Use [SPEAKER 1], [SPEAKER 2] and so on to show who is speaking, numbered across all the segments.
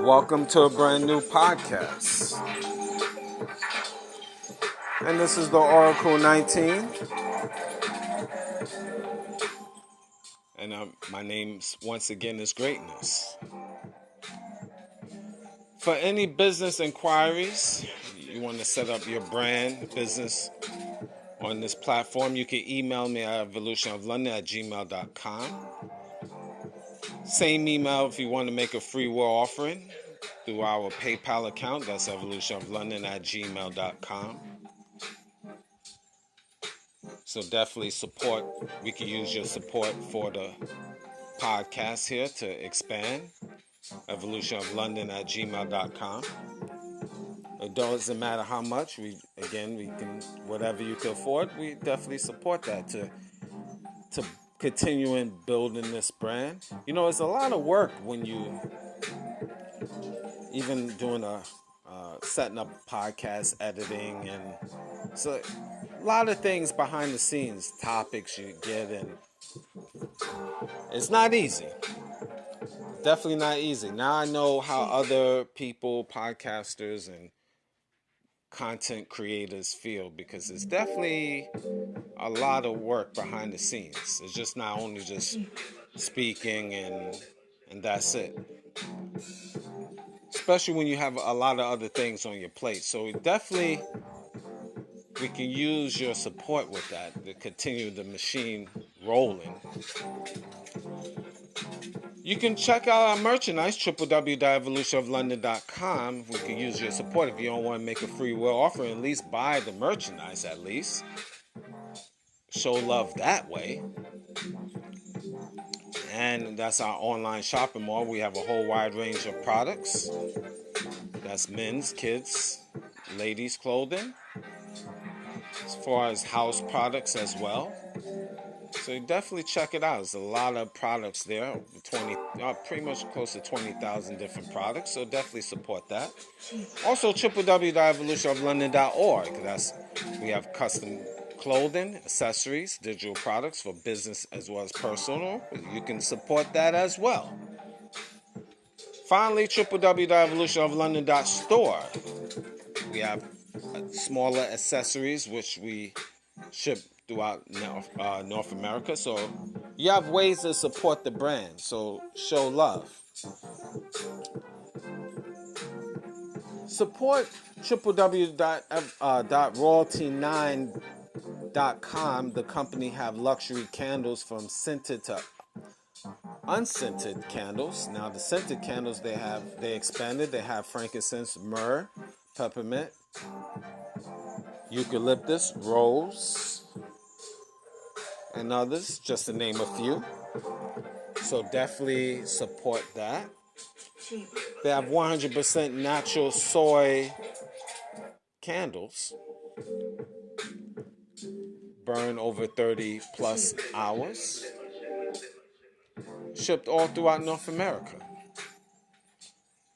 [SPEAKER 1] Welcome to a brand new podcast. And this is the Oracle 19. And my name, once again, is Greatness. For any business inquiries, you want to set up your brand, business on this platform, you can email me at evolutionoflondon@gmail.com. Same email if you want to make a free will offering through our PayPal account. That's evolutionoflondon@gmail.com. So definitely support. We can use your support for the podcast here to expand. evolutionoflondon@gmail.com. It doesn't matter how much. We can, whatever you can afford, we definitely support that to continue in building this brand. You know, it's a lot of work when you even doing setting up podcast editing, and so a lot of things behind the scenes, topics you get, and it's not easy. Definitely not easy. Now I know how other people, podcasters and content creators feel, because it's definitely a lot of work behind the scenes. It's just not only just speaking and that's it. Especially when you have a lot of other things on your plate. So definitely we can use your support with that to continue the machine rolling. You can check out our merchandise, www.evolutionoflondon.com. We can use your support. If you don't want to make a free will offering, at least buy the merchandise at least. Show love that way. And that's our online shopping mall. We have a whole wide range of products. That's men's, kids, ladies' clothing. As far as house products as well. So you definitely check it out. There's a lot of products there. Pretty much close to 20,000 different products. So definitely support that. Also, www.evolutionoflondon.org. We have custom clothing, accessories, digital products for business as well as personal. You can support that as well. Finally, www.evolutionoflondon.store. We have smaller accessories which we ship throughout North America. So you have ways to support the brand. So show love. Support www.royalty9.com. The company have luxury candles from scented to unscented candles. Now the scented candles they expanded. They have frankincense, myrrh, peppermint, eucalyptus, rose, and others, just to name a few. So definitely support that. They have 100% natural soy candles. Burn over 30 plus hours. Shipped all throughout North America.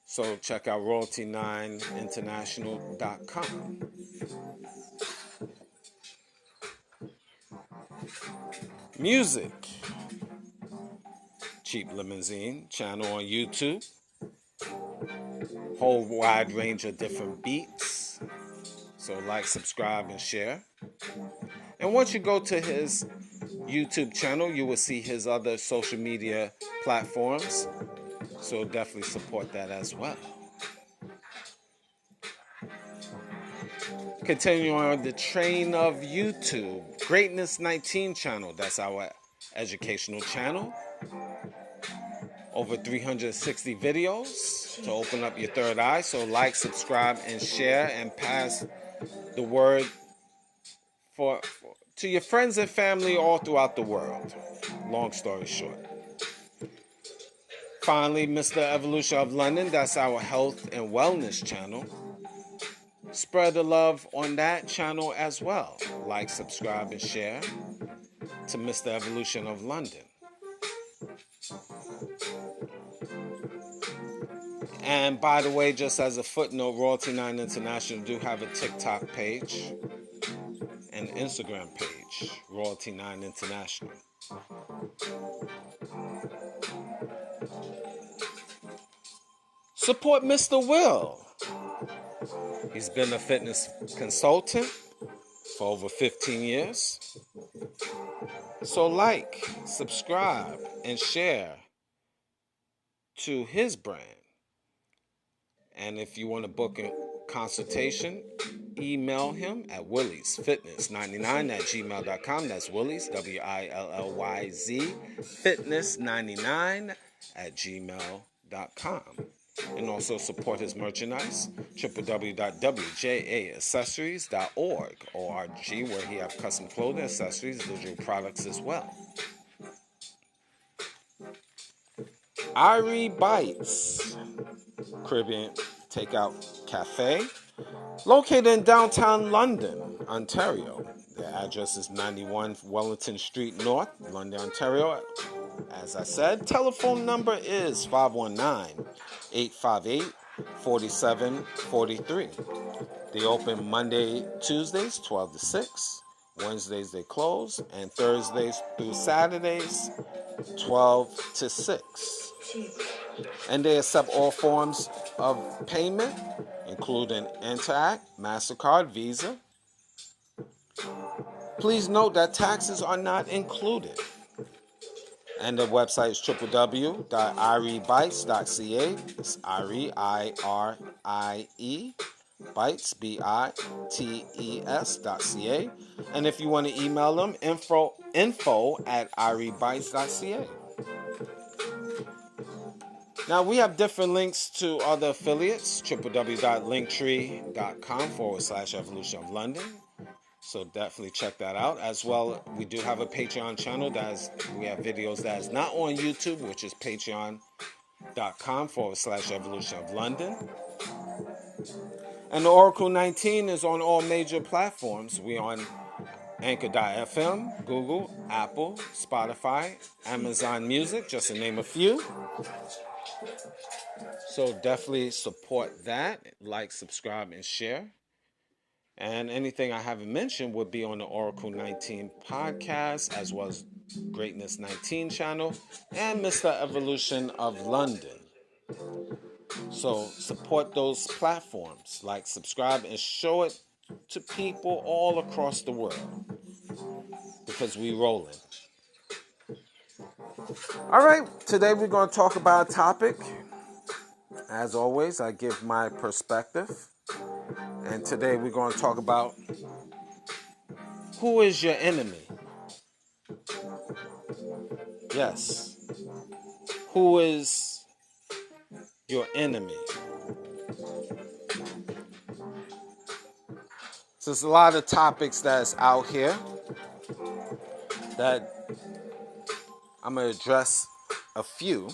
[SPEAKER 1] So check out royalty9international.com. Music. Cheap Limousine channel on YouTube. Whole wide range of different beats. So like, subscribe, and share. And once you go to his YouTube channel, you will see his other social media platforms. So definitely support that as well. Continuing on the train of YouTube, Greatness 19 channel. That's our educational channel. Over 360 videos to open up your third eye. So like, subscribe, and share, and pass the word to your friends and family all throughout the world. Long story short. Finally, Mr. Evolution of London, that's our health and wellness channel. Spread the love on that channel as well. Like, subscribe, and share to Mr. Evolution of London. And by the way, just as a footnote, Royalty 9 International do have a TikTok page and Instagram page, Royalty 9 International. Support Mr. Will. He's been a fitness consultant for over 15 years. So like, subscribe, and share to his brand. And if you want to book a consultation, email him at williesfitness99@gmail.com. That's Willies, WILLYZ, fitness99@gmail.com. And also support his merchandise, www.wjaccessories.org, O-R-G, where he have custom clothing, accessories, digital products as well. Irie Bites, Caribbean Takeout Cafe, located in downtown London, Ontario. The address is 91 Wellington Street North, London, Ontario. As I said, telephone number is 519-858-4743. They open Monday, Tuesdays, 12 to 6. Wednesdays they close, and Thursdays through Saturdays, 12 to 6. And they accept all forms of payment, including Interac, MasterCard, Visa. Please note that taxes are not included. And the website is www.iriebites.ca. It's Irie, I-R-I-E, Bites, B-I-T-E-S.ca. And if you want to email them, info@iriebites.ca. Now, we have different links to other affiliates, www.linktree.com/Evolution of London. So definitely check that out. As well, we do have a Patreon channel we have videos that is not on YouTube, which is patreon.com/Evolution of London. And the Oracle 19 is on all major platforms. We're on Anchor.fm, Google, Apple, Spotify, Amazon Music, just to name a few. So definitely support that. Like, subscribe, and share. And anything I haven't mentioned would be on the Oracle 19 podcast, as well as Greatness 19 channel and Mr. Evolution of London. So support those platforms. Like, subscribe, and show it to people all across the world, because we rolling. All right, today we're going to talk about a topic. As always, I give my perspective. And today we're going to talk about who is your enemy. Yes. Who is your enemy? So there's a lot of topics that's out here that I'm going to address a few.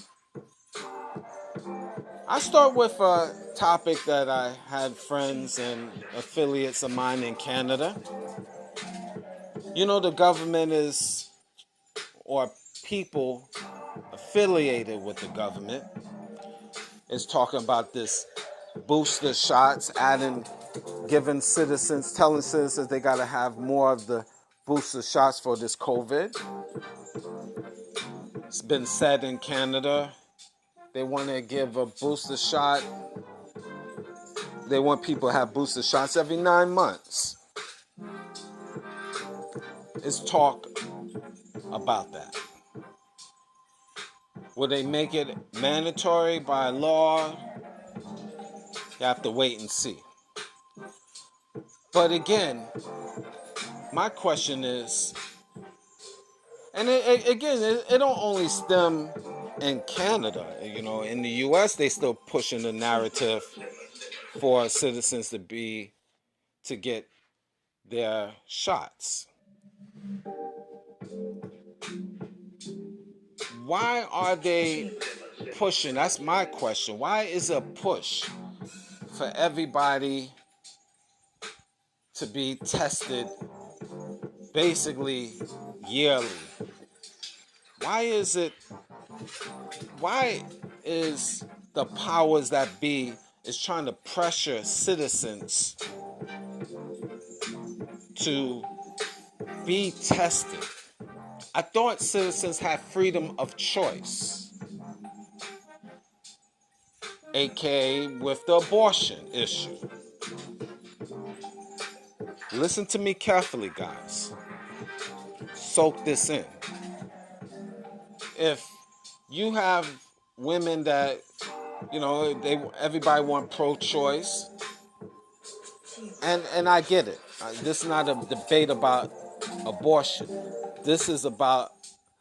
[SPEAKER 1] I start with a topic that I had friends and affiliates of mine in Canada. You know, the government or people affiliated with the government is talking about this booster shots, telling citizens they got to have more of the booster shots for this COVID. It's been said in Canada they want to give a booster shot. They want people to have booster shots every 9 months. It's talk about that. Will they make it mandatory by law? You have to wait and see. But again, my question is, and it don't only stem in Canada. You know, in the U.S., they still pushing the narrative for citizens to get their shots. Why are they pushing? That's my question. Why is it a push for everybody to be tested basically yearly? Why is the powers that be is trying to pressure citizens to be tested? I thought citizens had freedom of choice, aka with the abortion issue. Listen to me carefully, guys. Soak this in. If you have women that, everybody want pro-choice, and I get it. This is not a debate about abortion. This is about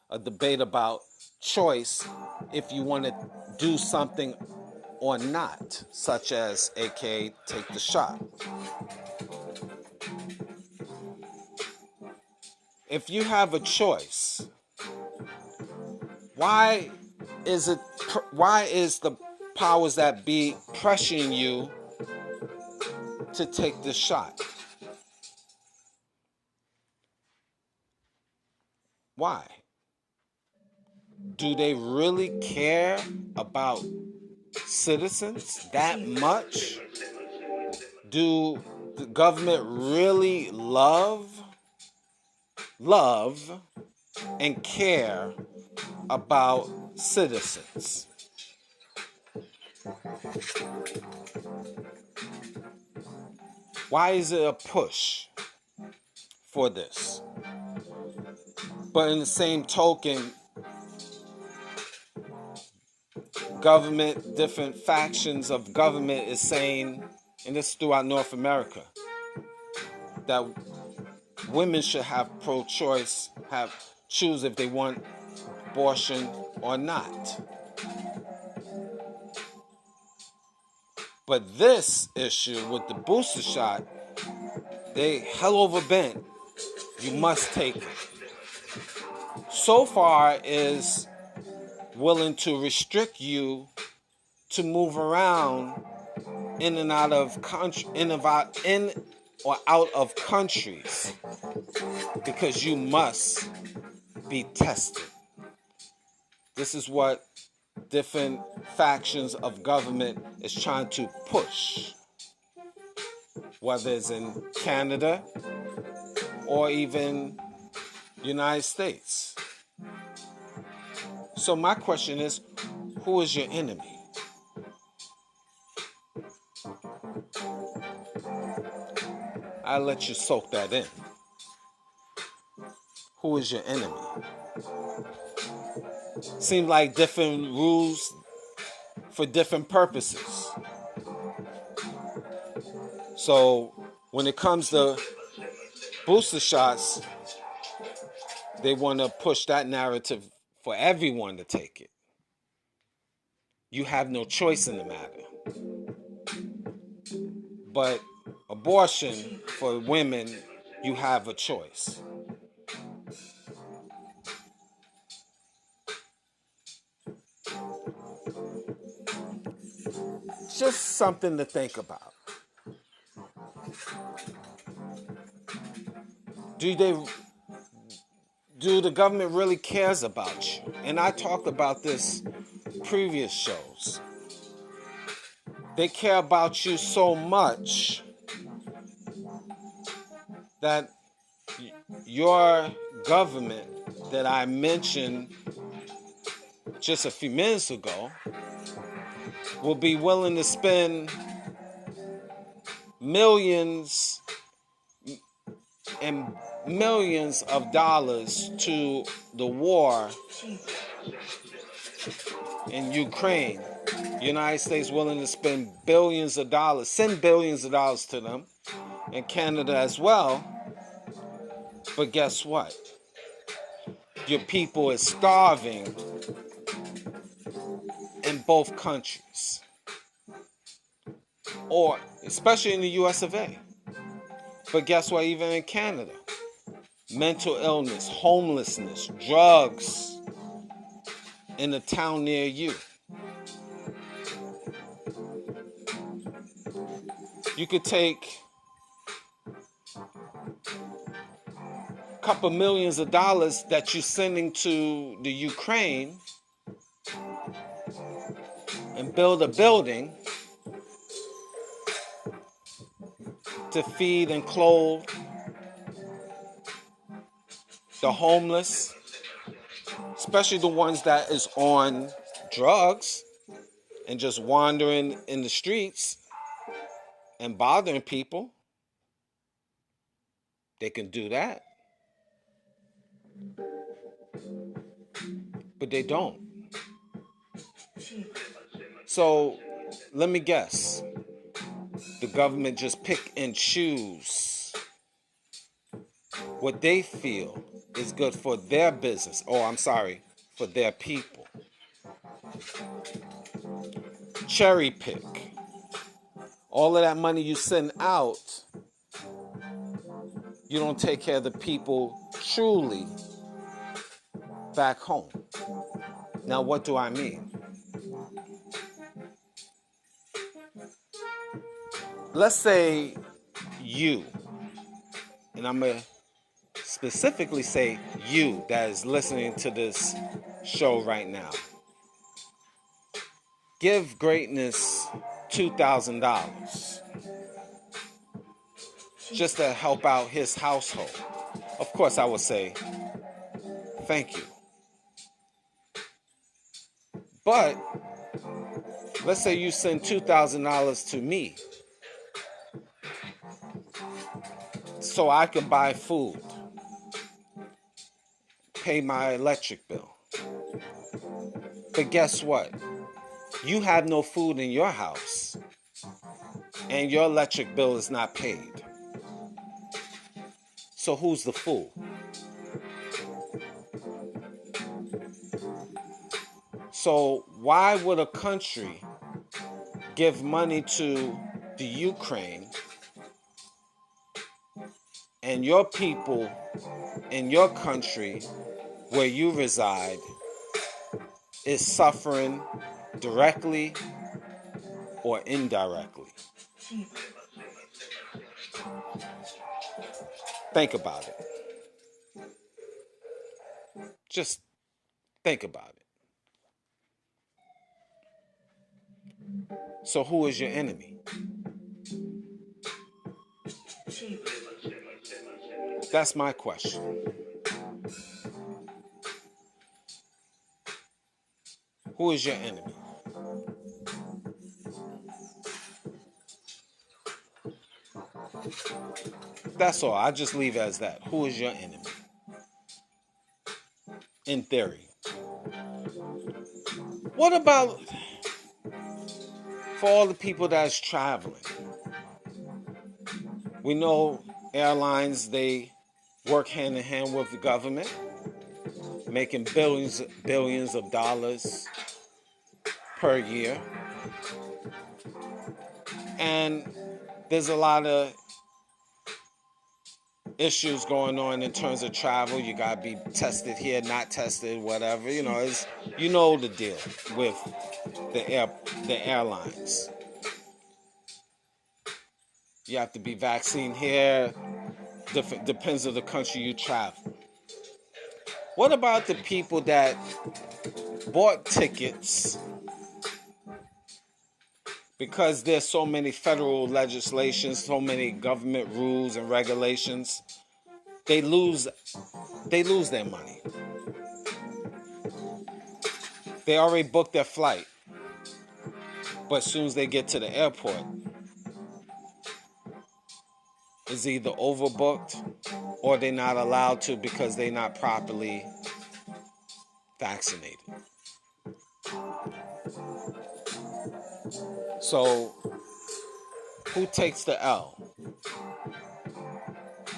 [SPEAKER 1] a debate about choice, if you want to do something or not, such as, aka, take the shot. If you have a choice, why is the powers that be pressuring you to take the shot? Why? Do they really care about citizens that much? Do the government really love and care about citizens? Why is it a push for this? But in the same token, government, different factions of government is saying, and this is throughout North America, that women should have pro-choice, choose if they want abortion or not. But this issue with the booster shot, they hell over bent. You must take it. So far is willing to restrict you to move around in and out of in or out of countries, because you must be tested. This is what different factions of government is trying to push, whether it's in Canada or even United States. So my question is, who is your enemy? I'll let you soak that in. Who is your enemy? Seems like different rules for different purposes. So when it comes to booster shots, they want to push that narrative for everyone to take it. You have no choice in the matter. But abortion for women, you have a choice. Just something to think about. Do the government really cares about you? And I talked about this previous shows. They care about you so much that your government that I mentioned just a few minutes ago will be willing to spend millions and millions of dollars to the war in Ukraine. The United States willing to spend billions of dollars, send billions of dollars to them, and Canada as well. But guess what? Your people is starving in both countries, or especially in the US of A. But guess what? Even in Canada, mental illness, homelessness, drugs in a town near you. You could take a couple millions of dollars that you're sending to the Ukraine and build a building to feed and clothe the homeless, especially the ones that is on drugs and just wandering in the streets and bothering people. They can do that. But they don't. So let me guess. The government just pick and choose what they feel is good for their business. Oh, I'm sorry, for their people. Cherry pick. All of that money you send out, you don't take care of the people truly back home. Now, what do I mean? Let's say you, and I'm going to specifically say you that is listening to this show right now. Give Greatness $2,000 just to help out his household. Of course, I would say thank you. But let's say you send $2,000 to me so I can buy food, pay my electric bill. But guess what? You have no food in your house and your electric bill is not paid. So who's the fool? So why would a country give money to the Ukraine and your people in your country where you reside is suffering directly or indirectly? Think about it. Just think about it. So who is your enemy? That's my question. Who is your enemy? That's all. I just leave it as that. Who is your enemy? In theory. What about for all the people that's traveling? We know airlines, they work hand in hand with the government, making billions of dollars per year. And there's a lot of issues going on in terms of travel. You gotta be tested here, not tested, whatever. You know the deal with the airlines. You have to be vaccinated here. Depends on the country you travel. What about the people that bought tickets because there's so many federal legislations, so many government rules and regulations? They lose their money. They already booked their flight, but as soon as they get to the airport, it's either overbooked or they're not allowed to because they're not properly vaccinated. So, who takes the L?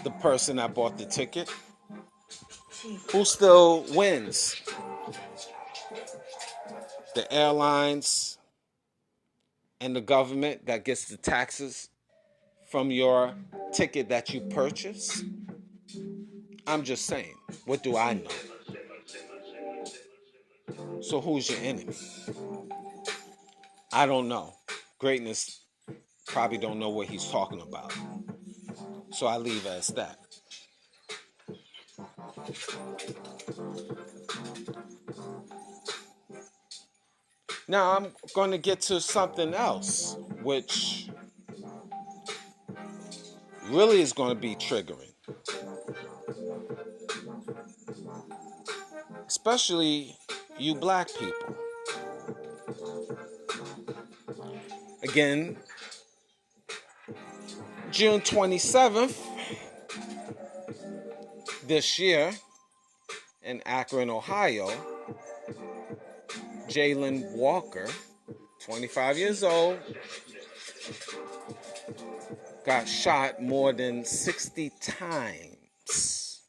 [SPEAKER 1] The person that bought the ticket? Who still wins? The airlines and the government that gets the taxes from your ticket that you purchase? I'm just saying, what do I know? So who's your enemy? I don't know. Greatness probably don't know what he's talking about. So I leave it as that. Now I'm going to get to something else, which really is going to be triggering. Especially you black people. Again, June 27th this year in Akron, Ohio, Jalen Walker, 25 years old, got shot more than 60 times.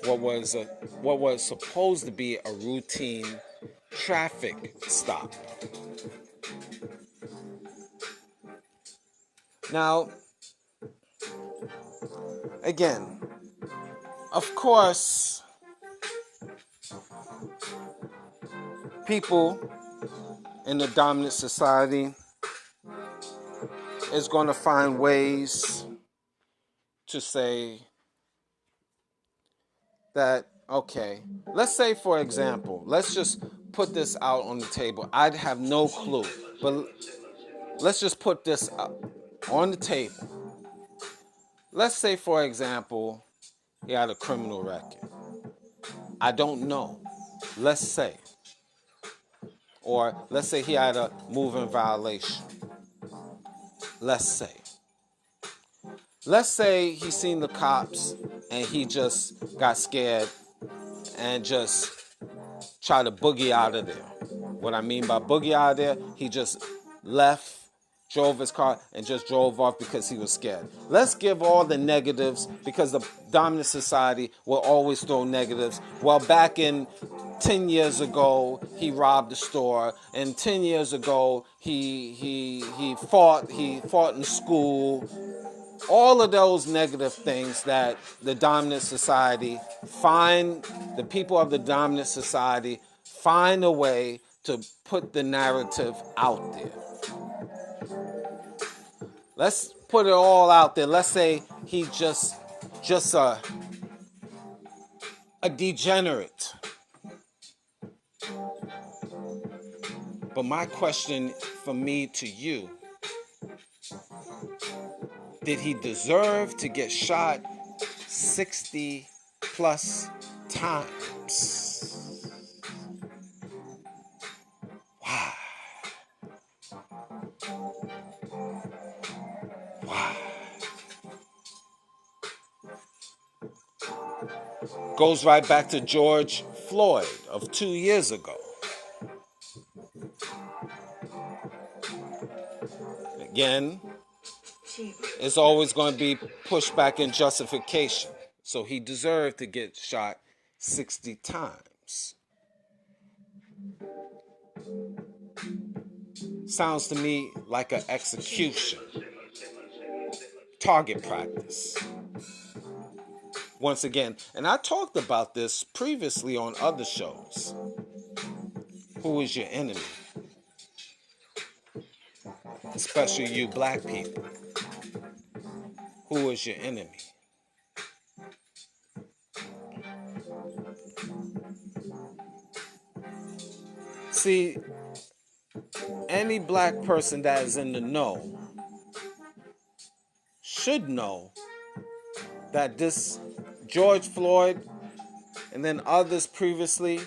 [SPEAKER 1] What was supposed to be a routine traffic stop. Now, again, of course, people in the dominant society is going to find ways to say that, okay, let's say, for example, let's just put this out on the table. I'd have no clue, but let's just put this up on the table. Let's say, for example, he had a criminal record. I don't know. Let's say. Or let's say he had a moving violation. Let's say. Let's say he seen the cops and he just got scared and just tried to boogie out of there. What I mean by boogie out of there, he just left, drove his car, and just drove off because he was scared. Let's give all the negatives, because the dominant society will always throw negatives. Well, back in 10 years ago, he robbed the store, and 10 years ago, he fought in school. All of those negative things that the dominant society the people of the dominant society find a way to put the narrative out there. Let's put it all out there. Let's say he just a degenerate. But my question from me to you, did he deserve to get shot 60 plus times? Why? Why? Goes right back to George Floyd of 2 years ago. Again, it's always going to be pushback and justification. So he deserved to get shot 60 times. Sounds to me like an execution. Target practice. Once again, and I talked about this previously on other shows. Who is your enemy? Especially you black people. Who is your enemy? See, any black person that is in the know should know that this George Floyd and then others previously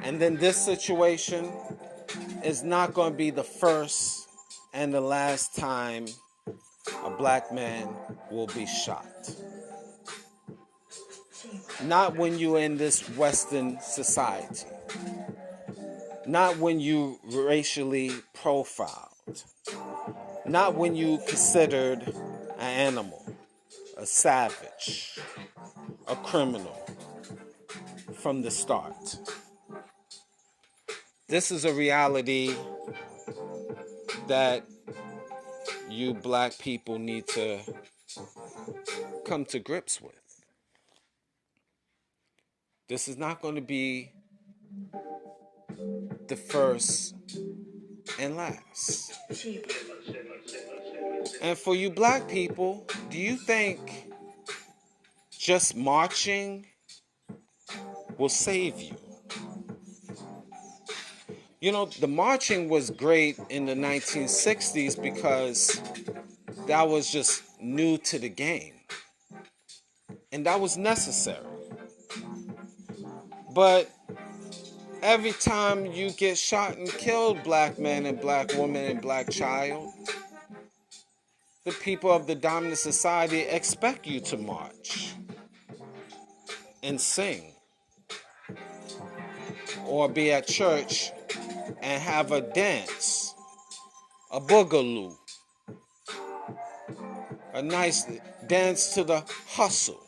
[SPEAKER 1] and then this situation is not going to be the first and the last time a black man will be shot. Not when you're in this Western society. Not when you racially profiled. Not when you considered an animal, a savage, a criminal from the start. This is a reality that you black people need to come to grips with. This is not going to be the first and last. And for you black people, do you think just marching will save you? You know, the marching was great in the 1960s because that was just new to the game. And that was necessary. But every time you get shot and killed, black man and black woman and black child, the people of the dominant society expect you to march and sing or be at church and have a dance, a boogaloo, a nice dance to the hustle,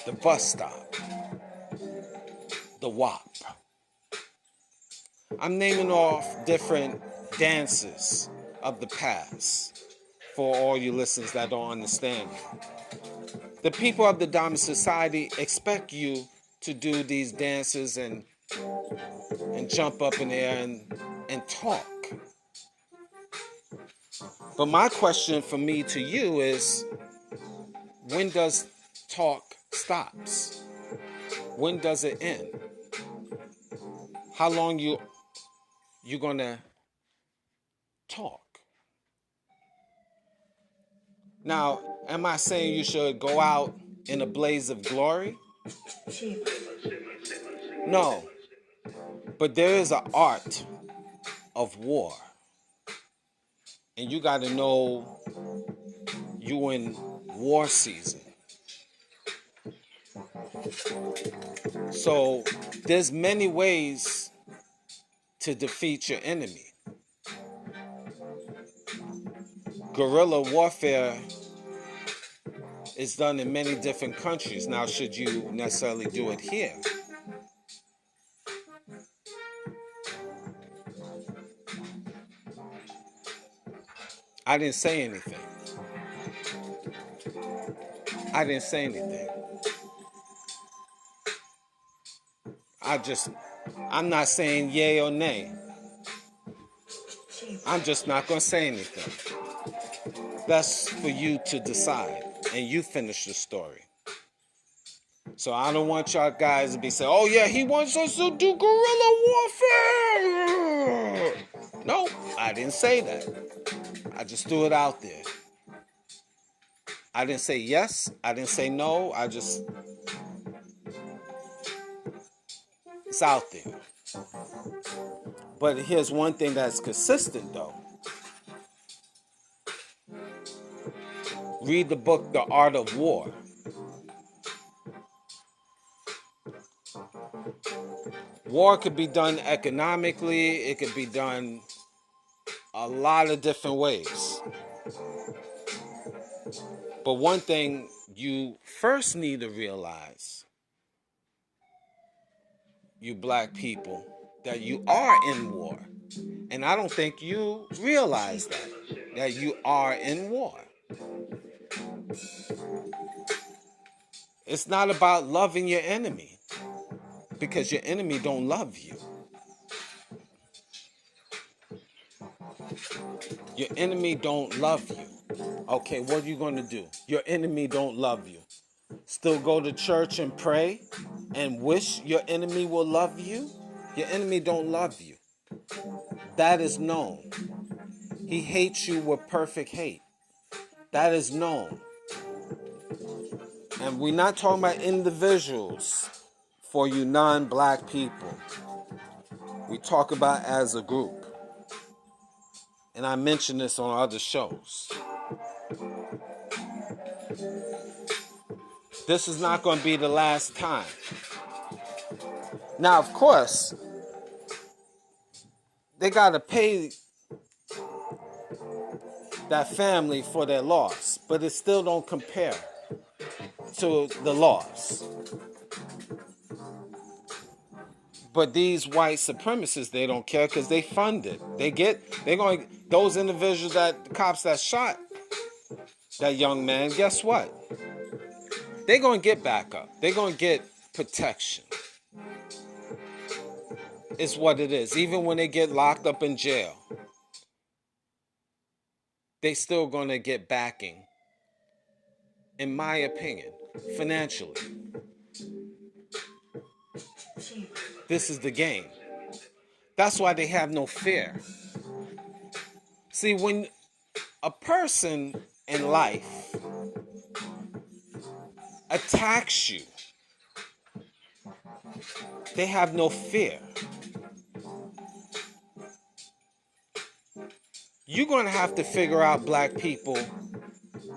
[SPEAKER 1] the bus stop, the WAP. I'm naming off different dances of the past for all you listeners that don't understand. The people of the dominant society expect you to do these dances and jump up in the air and talk. But my question for me to you is, when does talk stops? When does it end? How long you gonna talk? Now, am I saying you should go out in a blaze of glory? No. But there is an art of war. And you got to know you in war season. So there's many ways to defeat your enemy. Guerrilla warfare is done in many different countries. Now, should you necessarily do it here? I didn't say anything. I didn't say anything. I'm not saying yay or nay. I'm just not going to say anything. That's for you to decide, and you finish the story. So I don't want y'all guys to be saying, oh yeah, he wants us to do guerrilla warfare. No, I didn't say that. I just threw it out there. I didn't say yes. I didn't say no. It's out there. But here's one thing that's consistent though. Read the book, The Art of War. War could be done economically. It could be done a lot of different ways. But one thing you first need to realize, you black people, that you are in war. And I don't think you realize that you are in war. It's not about loving your enemy, because your enemy don't love you. Your enemy don't love you. Okay, what are you going to do? Your enemy don't love you. Still go to church and pray and wish your enemy will love you? Your enemy don't love you. That is known. He hates you with perfect hate. That is known. And we're not talking about individuals for you non-black people. We talk about as a group. And I mentioned this on other shows. This is not going to be the last time. Now, of course, they got to pay that family for their loss, but it still don't compare to the loss. But these white supremacists, they don't care because they fund it. Those individuals, the cops that shot that young man, guess what? They're going to get back up. They're going to get protection. is what it is. Even when they get locked up in jail, they still gonna get backing, in my opinion, financially. This is the game. That's why they have no fear. See, when a person in life attacks you, they have no fear. You're going to have to figure out black people.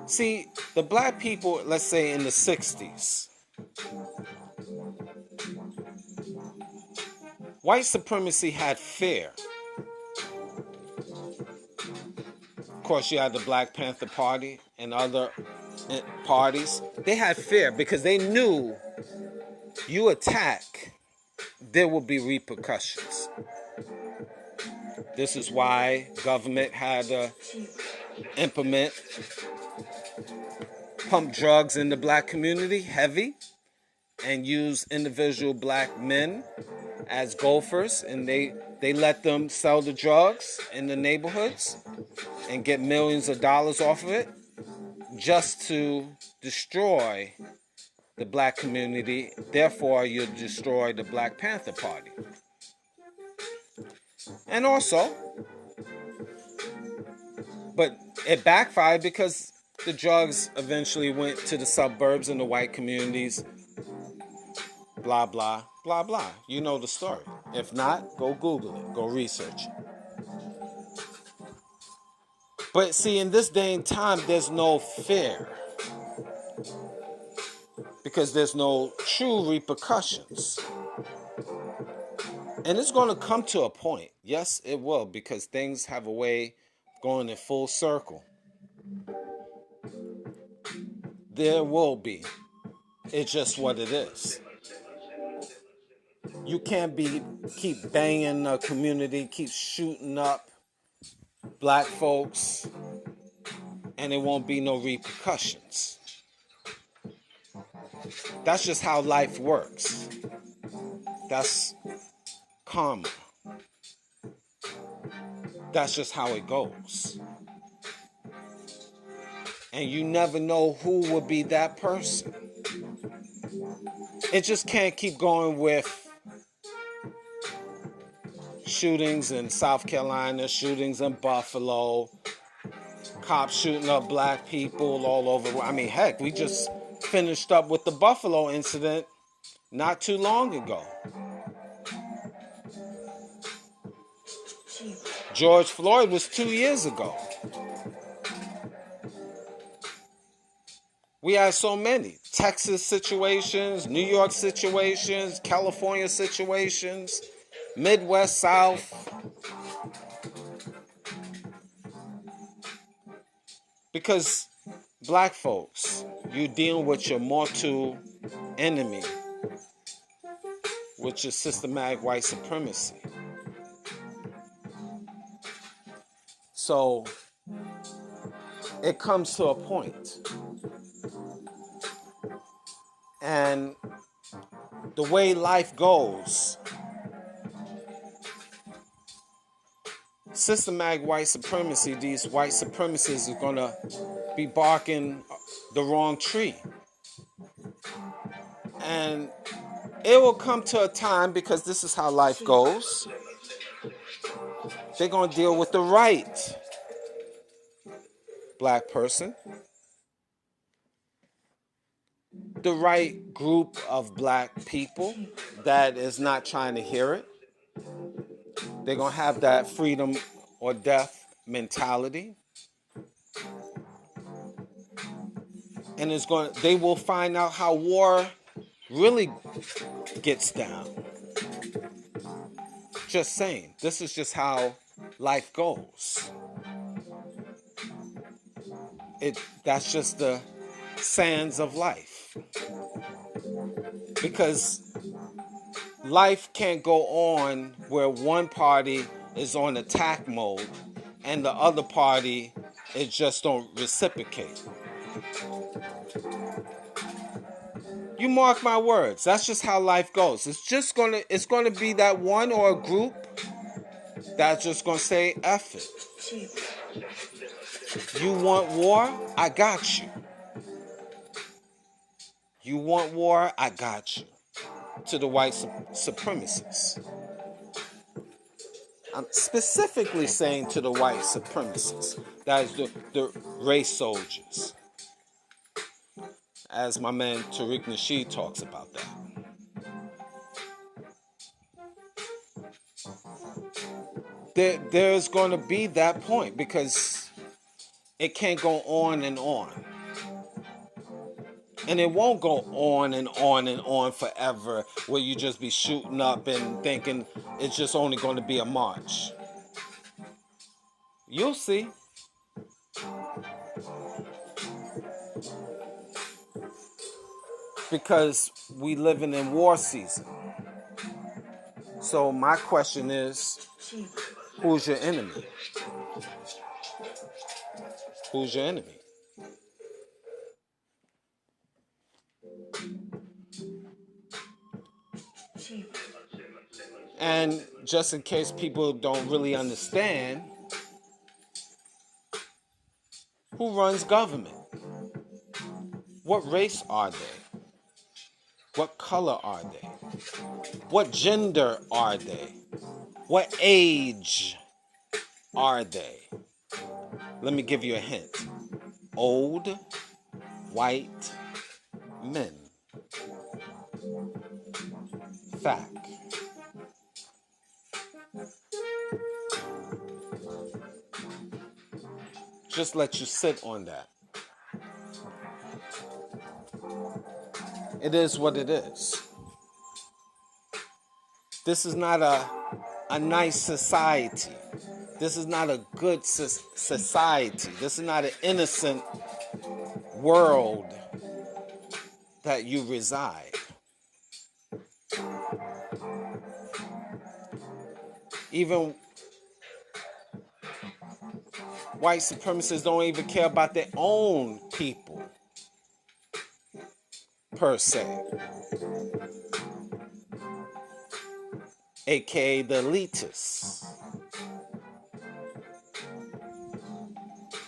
[SPEAKER 1] See, the black people, let's say in the 60s, white supremacy had fear. Of course, you had the Black Panther Party and other parties. They had fear because they knew you attack, there will be repercussions. This is why government had to implement, pump drugs in the black community heavy and use individual black men as golfers, and they let them sell the drugs in the neighborhoods and get millions of dollars off of it just to destroy the black community. Therefore, you destroy the Black Panther Party. And also, but it backfired because the drugs eventually went to the suburbs and the white communities. Blah, blah, blah, blah. You know the story. If not, go Google it. Go research it. But see, in this day and time, there's no fear. Because there's no true repercussions. And it's going to come to a point. Yes, it will, because things have a way of going in full circle. There will be. It's just what it is. You can't keep banging the community, keep shooting up black folks, and there won't be no repercussions. That's just how life works. That's karma. That's just how it goes. And you never know who will be that person. It just can't keep going with shootings in South Carolina, shootings in Buffalo, cops shooting up black people all over. I mean, heck, we just finished up with the Buffalo incident not too long ago. George Floyd was 2 years ago. We had so many. Texas situations, New York situations, California situations, Midwest, South. Because black folks, you deal with your mortal enemy, which is systematic white supremacy. So it comes to a point. And the way life goes, systematic white supremacy, these white supremacists are going to be barking the wrong tree. And it will come to a time, because this is how life goes, they're going to deal with the right black person, the right group of black people that is not trying to hear it. They're going to have that freedom or death mentality. And they will find out how war really gets down. Just saying, this is just how life goes. That's just the sands of life. Because life can't go on where one party is on attack mode and the other party is just don't reciprocate. You mark my words. That's just how life goes. It's gonna be that one or a group that's just gonna say F it. You want war? I got you. You want war? I got you. To the white supremacists. I'm specifically saying to the white supremacists. That is the race soldiers. As my man Tariq Nasheed talks about that. There's going to be that point because it can't go on and on. And it won't go on and on and on forever where you just be shooting up and thinking it's just only going to be a march. You'll see. Because we living in war season. So my question is, who's your enemy? Who's your enemy? And just in case people don't really understand, who runs government? What race are they? What color are they? What gender are they? What age are they? Let me give you a hint. Old, white men. Fact. Just let you sit on that. It is what it is. This is not a nice society. This is not a good society. This is not an innocent world that you reside. Even white supremacists don't even care about their own people, per se. AKA the elitists.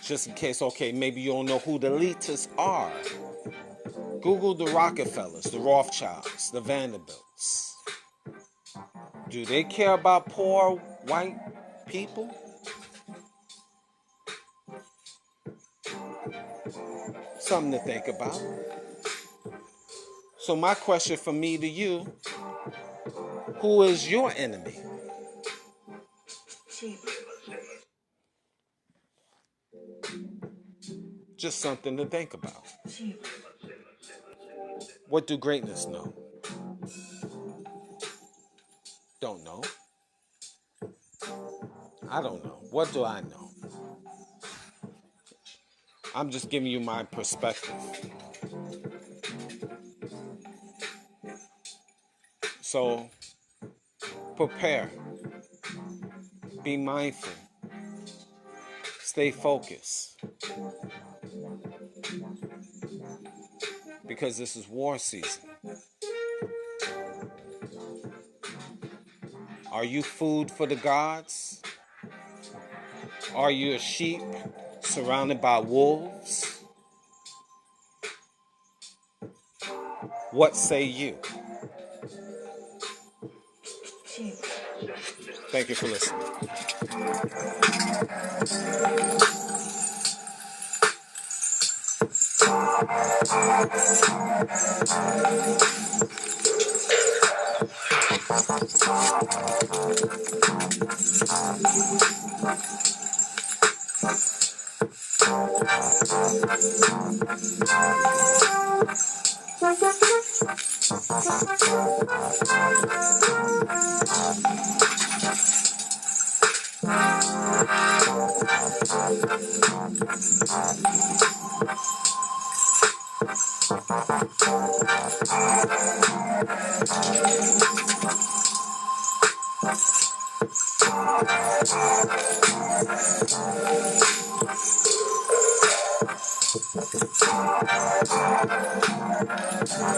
[SPEAKER 1] Just in case, okay, maybe you don't know who the elitists are. Google the Rockefellers, the Rothschilds, the Vanderbilts. Do they care about poor white people? Something to think about. So my question from me to you, who is your enemy? Just something to think about. What do greatness know? Don't know. I don't know. What do I know? I'm just giving you my perspective. So, prepare. Be mindful. Stay focused. Because this is war season. Are you food for the gods? Are you a sheep surrounded by wolves? What say you? Thank you for listening.
[SPEAKER 2] Keep